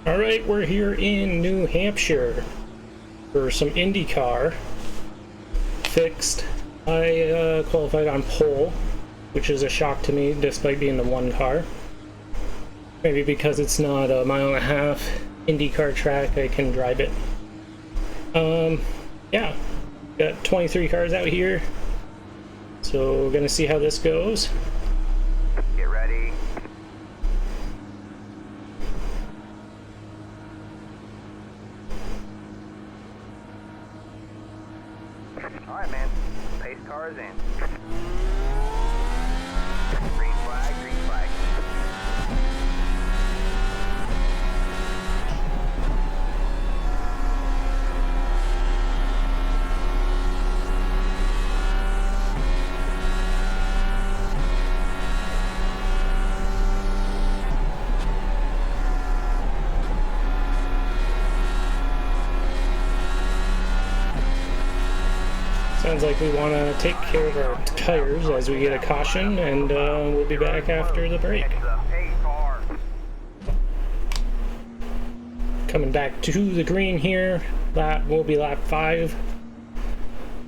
Alright, we're here in New Hampshire for some Indycar. Fixed. I qualified on pole, which is a shock to me despite being the one car. Maybe because it's not a mile-and-a-half Indycar track, I can drive it. Yeah, got 23 cars out here, so we're gonna see how this goes. Get ready. Alright, man. Pace car is in. Green flag, green flag. Sounds like we want to take care of our tires as we get a caution, and we'll be back after the break. It's a pace car. Coming back to the green here, that will be lap 5.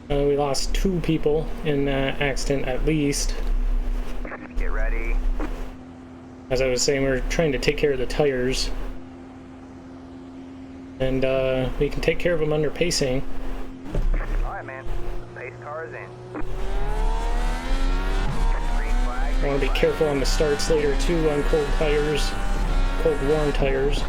We lost 2 people in that accident at least. Get ready. As I was saying, we're trying to take care of the tires, and we can take care of them under pacing. Alright, man. Pace car is in. Green flag, I green want to be flag. careful on the starts later too on cold tires, cold warm tires.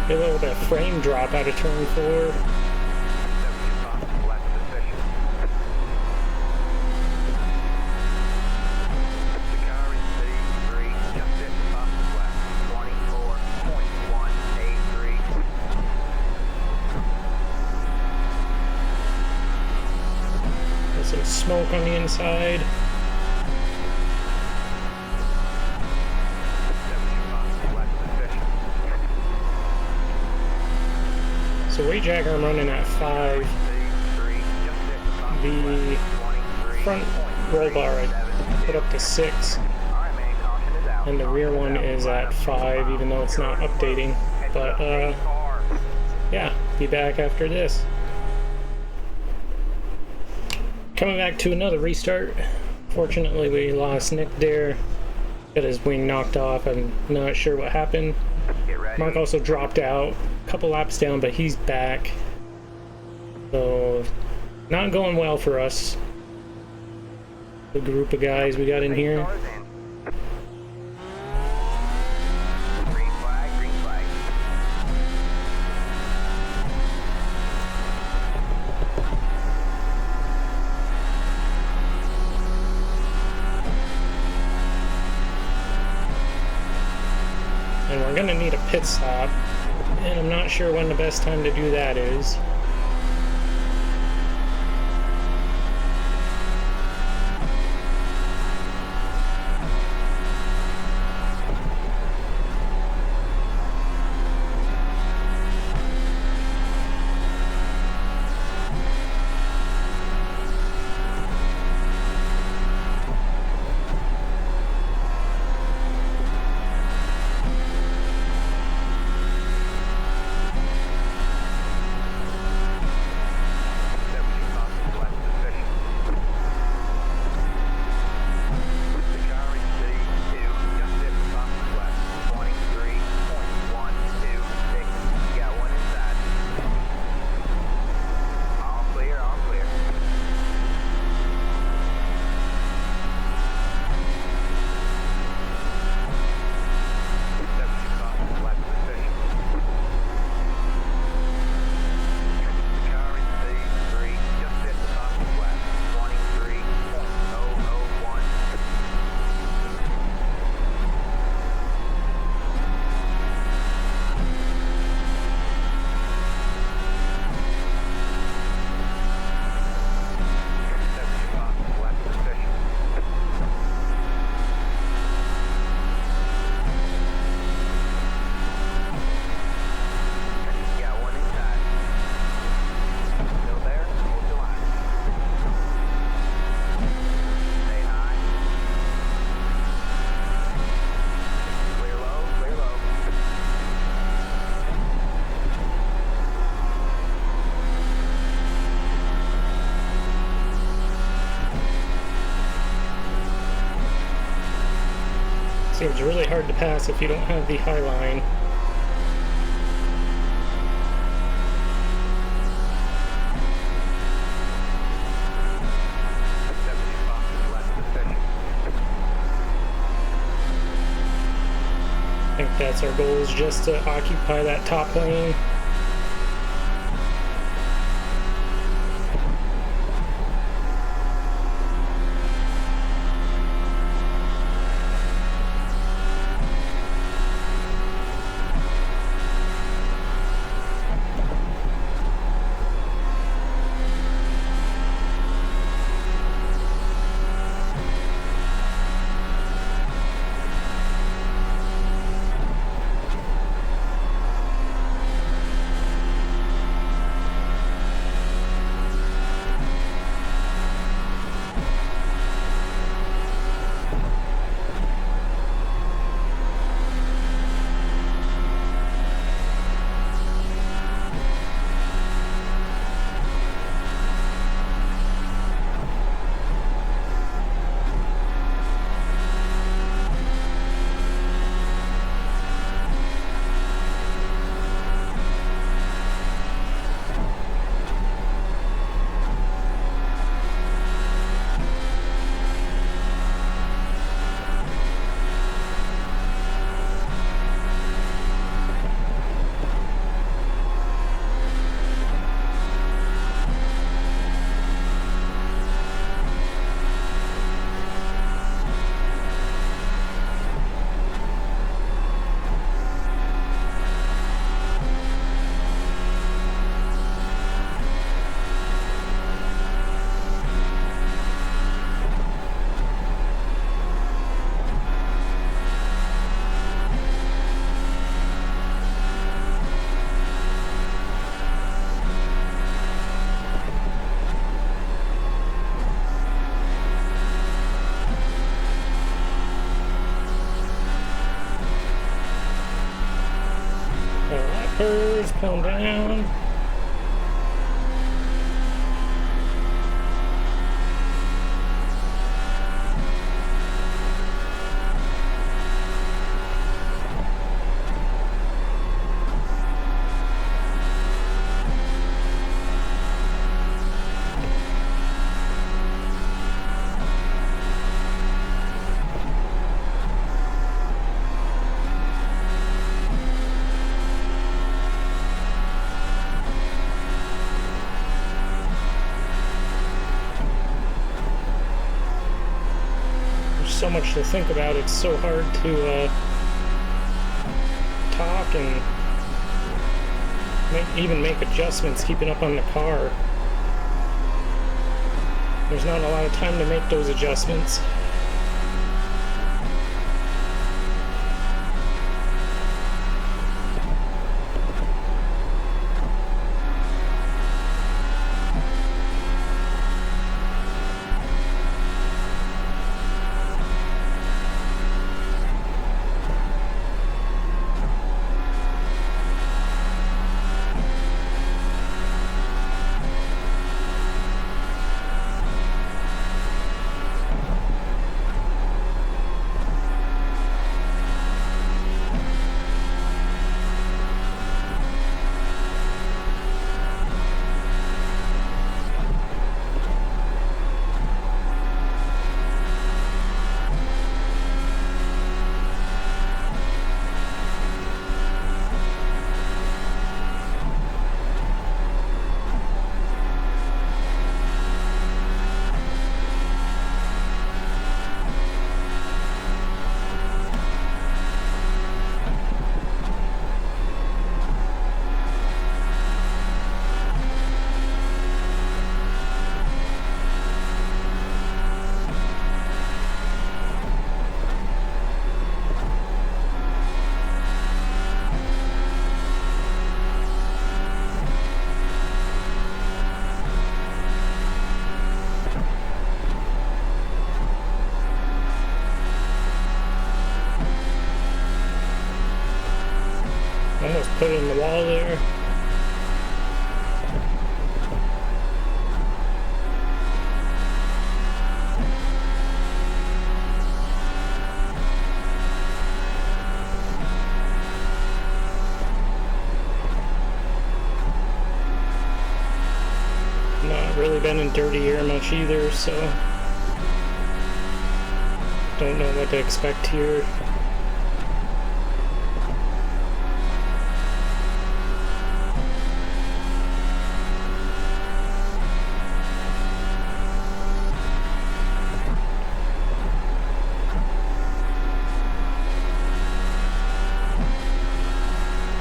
Get a little bit of frame drop out of turn 4. 70 left position. The car is C3, just hit the top left. 24.183. There's some smoke on the inside. 70 left position. So weight jacker I'm running at 5. The front roll bar I put up to 6, and the rear one is at 5, even though it's not updating. But yeah, be back after this. Coming back to another restart. Fortunately, we lost Nick there. Got his wing knocked off. I'm not sure what happened. Mark also dropped out a couple laps down, but he's back. So, not going well for us. The group of guys we got in here. Green flag, green flag. And we're gonna need a pit stop, and I'm not sure when the best time to do that is. Seems really hard to pass if you don't have the high line. I think that's our goal, is just to occupy that top lane. Curves, calm down. So much to think about. It's so hard to talk and even make adjustments keeping up on the car. There's not a lot of time to make those adjustments. Almost put it in the wall there. really been in dirty air much either, so don't know what to expect here.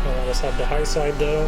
I'll let us have the high side though.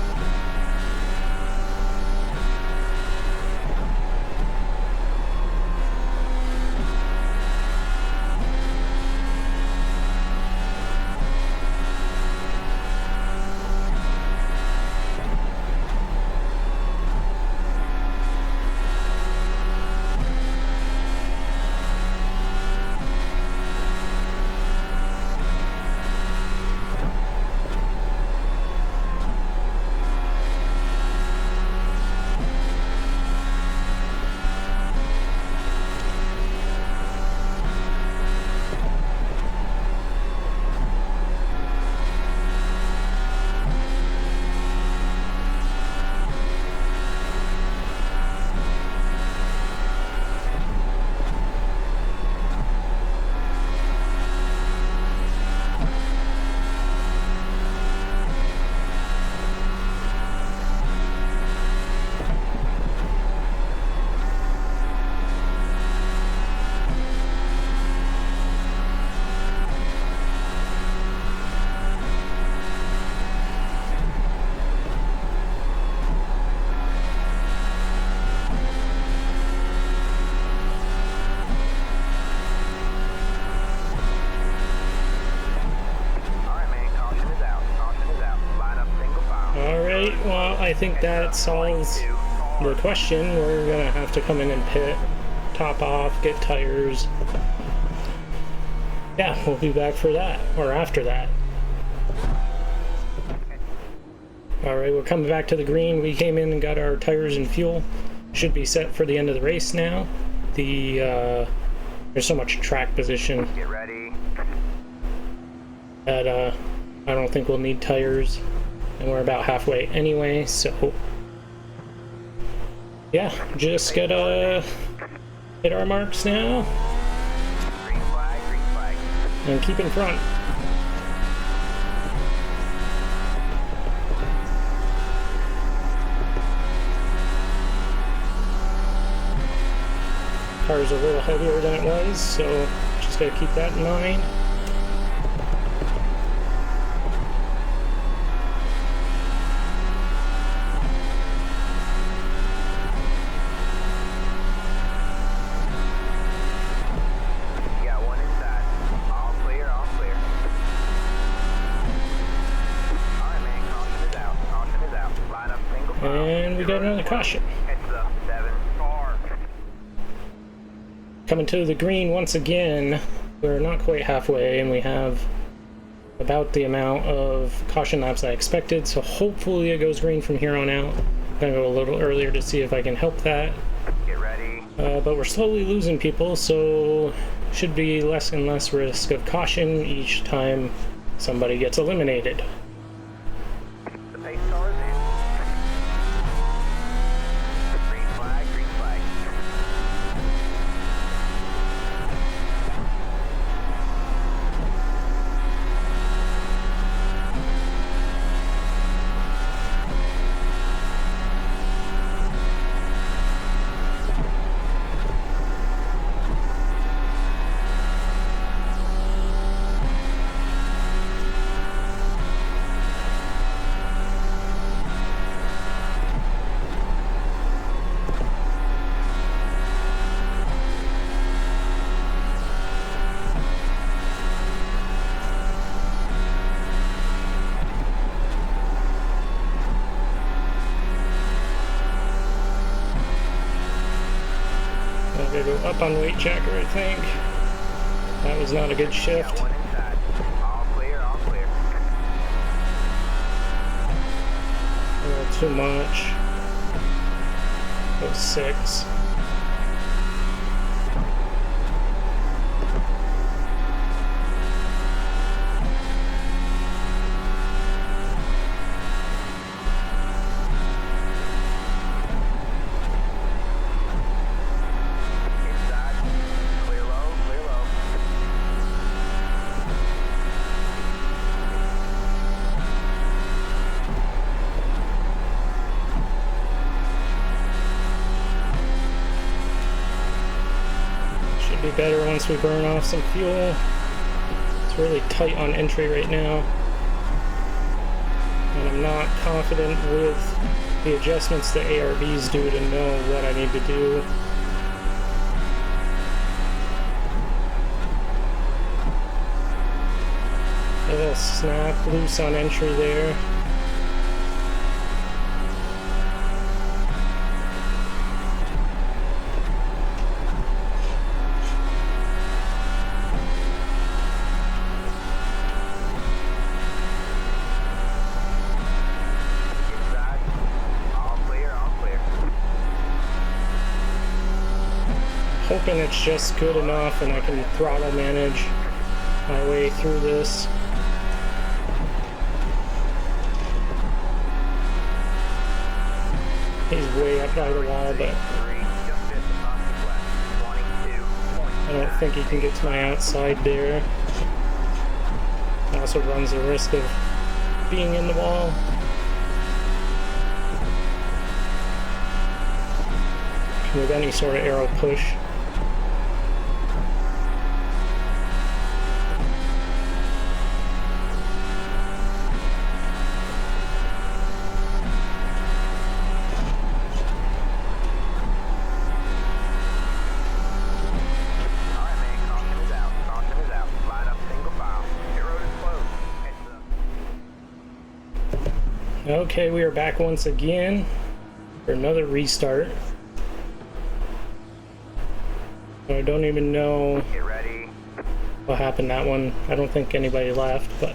Well, I think that solves the question. We're gonna have to come in and pit, top off, get tires. Yeah, we'll be back for that, or after that. Alright, we're coming back to the green. We came in and got our tires and fuel. Should be set for the end of the race now. There's so much track position Get ready. that I don't think we'll need tires. And we're about halfway anyway, so yeah, just gotta hit our marks now Green flag, and keep in front. Car's a little heavier than it was, so just gotta keep that in mind. And we got another caution. Coming to the green once again. We're not quite halfway, and we have about the amount of caution laps I expected, so hopefully it goes green from here on out. I'm gonna go a little earlier to see if I can help that. Get ready. But we're slowly losing people, so should be less and less risk of caution each time somebody gets eliminated. The pace car is in. Green flag, green flag. I'm gonna go up on weight checker, I think. That was not a good shift. One inside. All clear, all clear. A little too much. Go 6. better once we burn off some fuel. It's really tight on entry right now. And I'm not confident with the adjustments the ARBs do to know what I need to do. A little snap loose on entry there. Hoping it's just good enough and I can throttle manage my way through this. He's way up by the wall, but I don't think he can get to my outside there. Also runs the risk of being in the wall. With any sort of aero push. Okay, we are back once again for another restart. I don't even know what happened that one. I don't think anybody left, but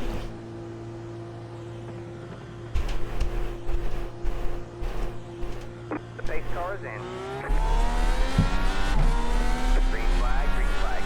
the pace car is in. Green flag, green flag.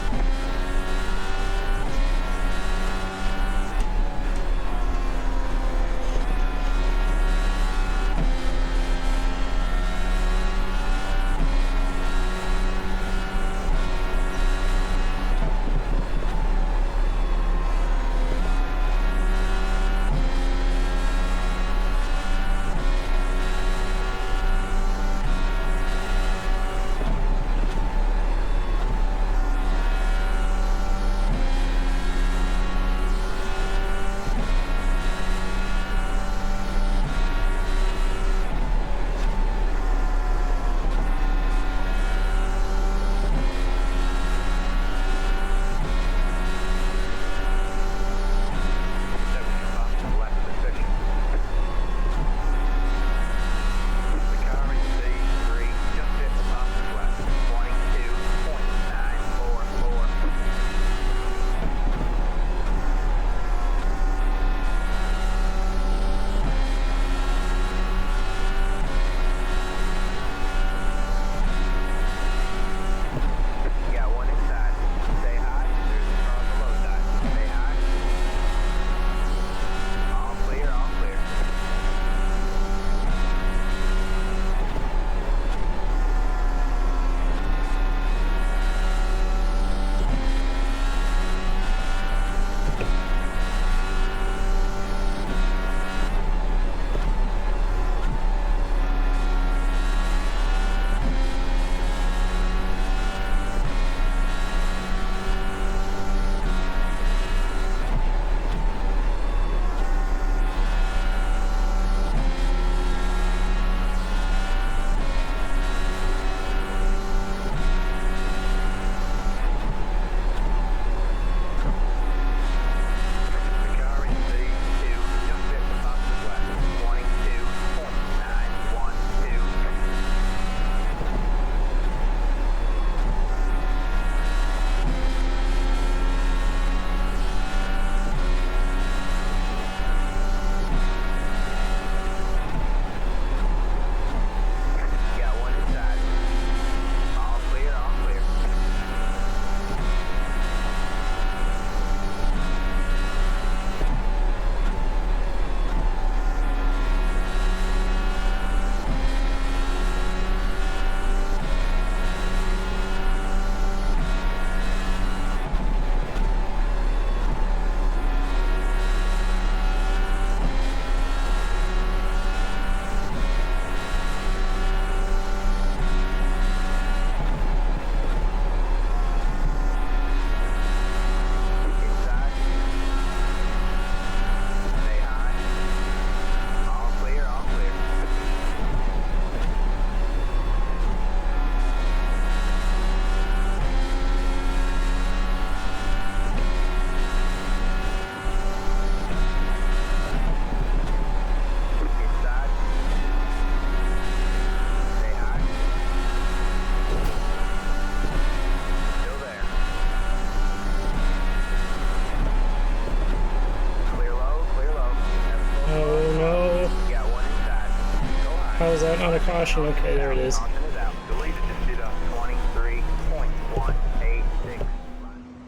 that not a caution? Okay, there it is. Caution is out. Deleted just did a 23.186.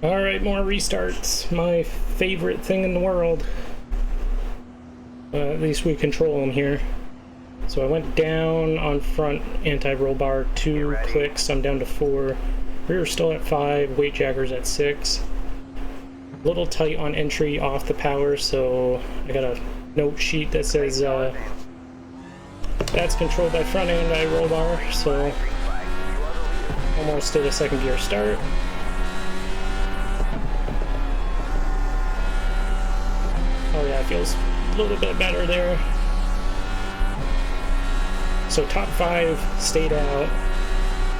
Alright, more restarts. My favorite thing in the world. At least we control them here. So I went down on front anti-roll bar 2 clicks. I'm down to 4. Rear still at 5. Weight jagger's at 6. A little tight on entry off the power, so I got a note sheet that says that's controlled by front anti-roll bar. So almost did a second gear start. Oh yeah, it feels a little bit better there. So top 5 stayed out.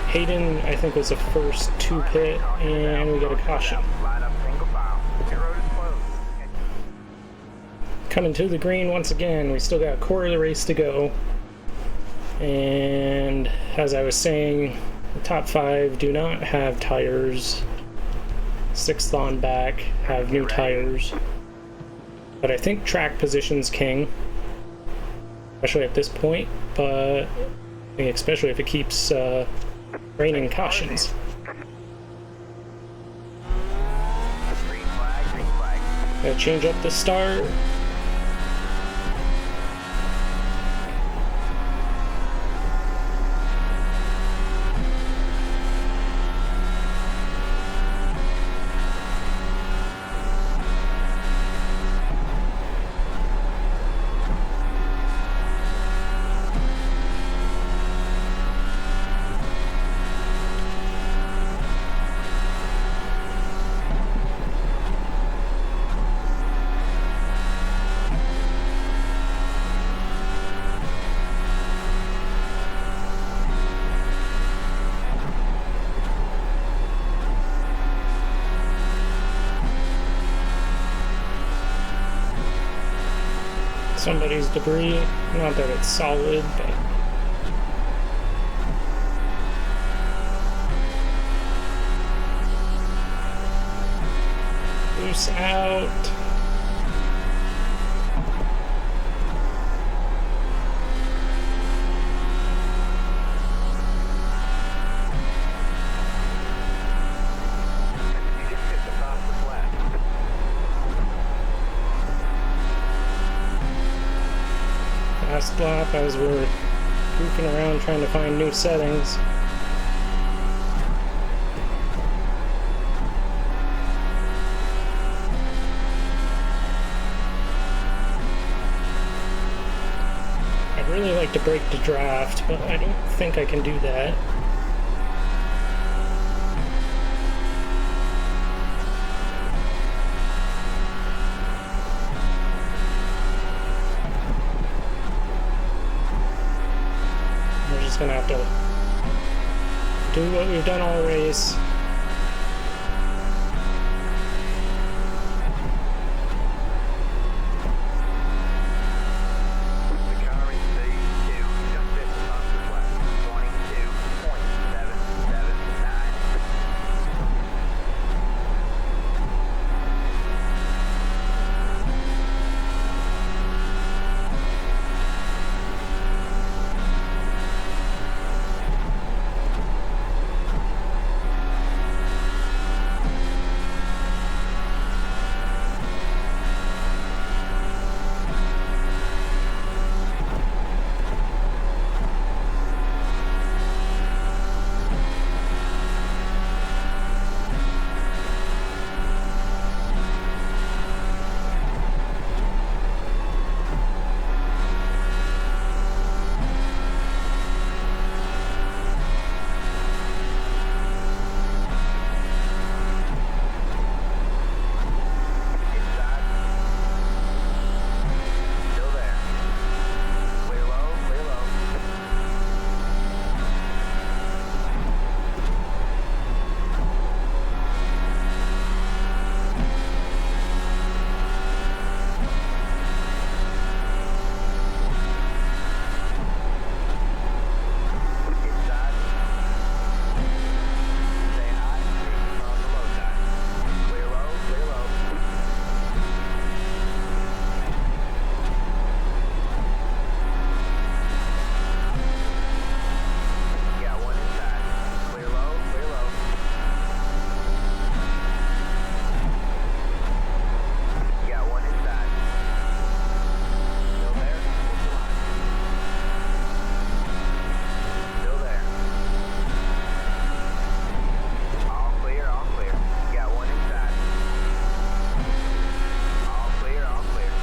Hayden, I think, was the first to pit, and we got a caution. Coming to the green once again. We still got a quarter of the race to go. And as I was saying, the top 5 do not have tires. 6th on back have new tires. But I think track position's king, especially at this point, but especially if it keeps raining cautions. Gotta change up the start. Somebody's debris. Not that it's solid, but loose out. Last lap as we're goofing around trying to find new settings. I'd really like to break the draft, but I don't think I can do that. Gonna have to do what we've done all race. The car is P2, just at the fastest lap, 22.779.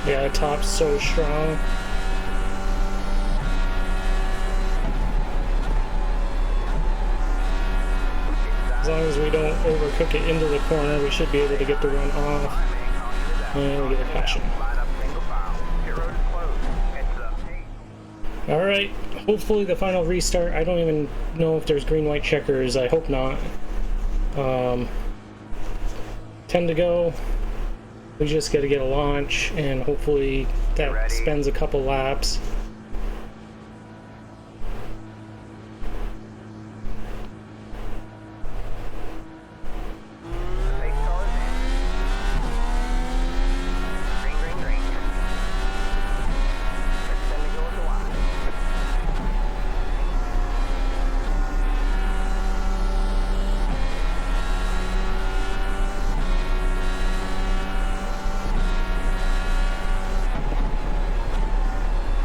Yeah, the top's so strong. As long as we don't overcook it into the corner, we should be able to get the run off. And we get a caution. Alright, hopefully the final restart. I don't even know if there's green-white checkers. I hope not. 10 to go. We just got to get a launch, and hopefully that spends a couple laps.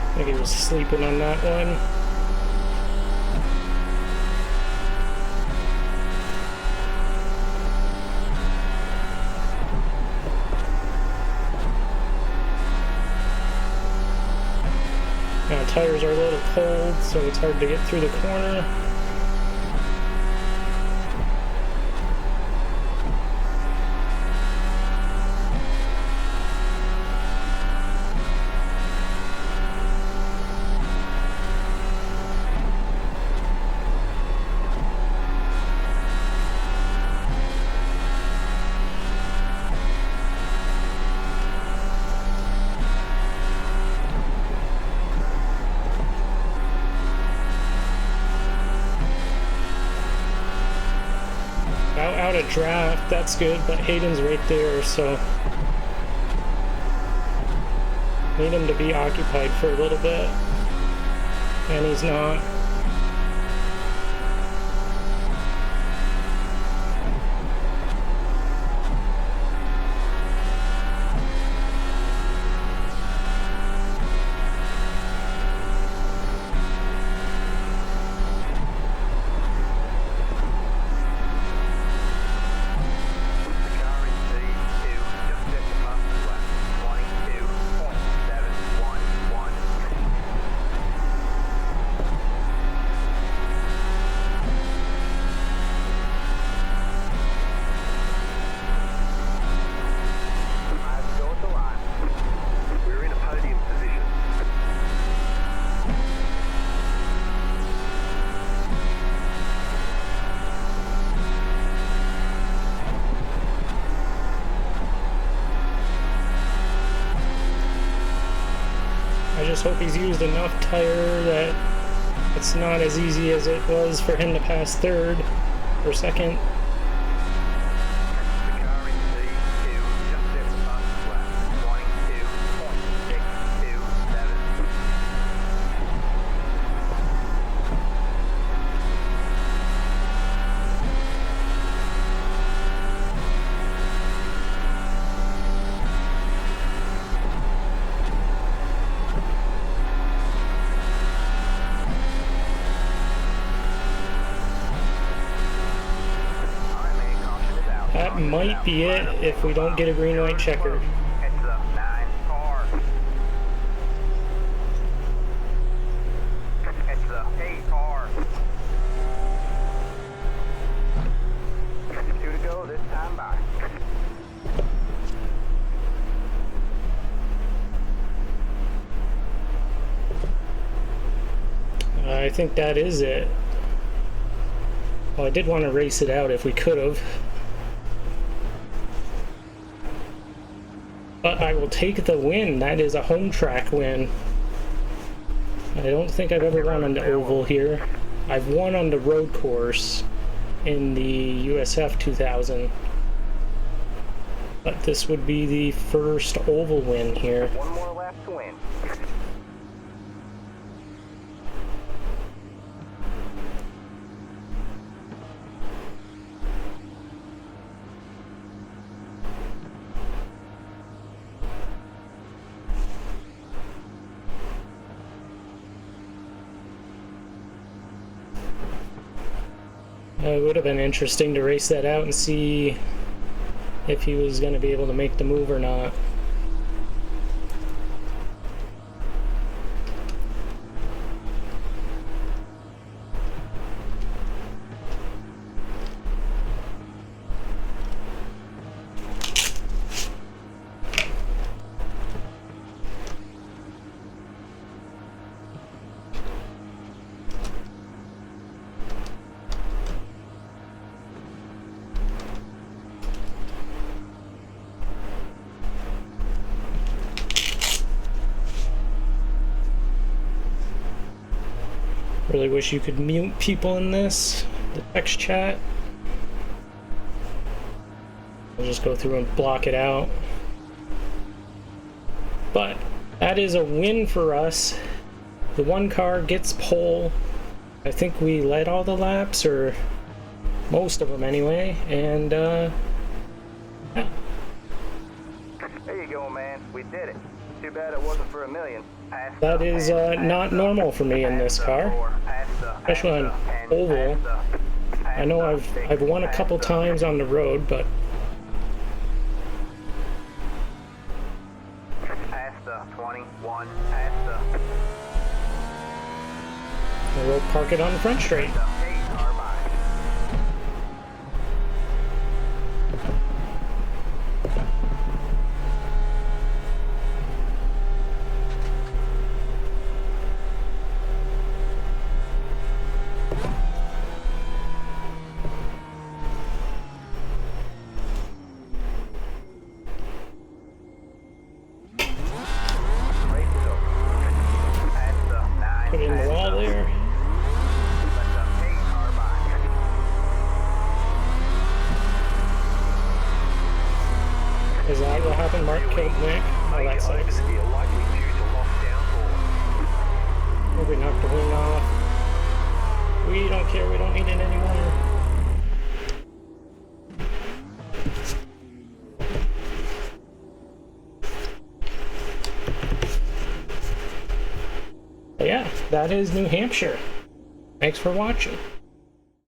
I think he was sleeping on that one. Now tires are a little cold, so it's hard to get through the corner. Out of draft, that's good, but Hayden's right there, so need him to be occupied for a little bit, and he's not. I just hope he's used enough tire that it's not as easy as it was for him to pass third or second. That might be it if we don't get a green-white checker. I think that is it. Well, I did want to race it out if we could have. But I will take the win. That is a home track win. I don't think I've ever run on the oval here. I've won on the road course in the USF 2000. But this would be the first oval win here. One more lap to win. It would have been interesting to race that out and see if he was going to be able to make the move or not. Really wish you could mute people in this, the text chat. I'll just go through and block it out. But that is a win for us. The one car gets pole. I think we led all the laps, or most of them anyway, and yeah. There you go, man. We did it. Too bad it wasn't for a million. That is not normal for me in this car, especially on oval. I know I've won a couple times on the road, but past the 21, past the we'll park it on the front straight. 8 car by. Put it in the wall there. Is that what happened? Mark killed Nick? Oh, that sucks. We knocked the wing off. We don't care, we don't need it anymore. But yeah, that is New Hampshire. Thanks for watching.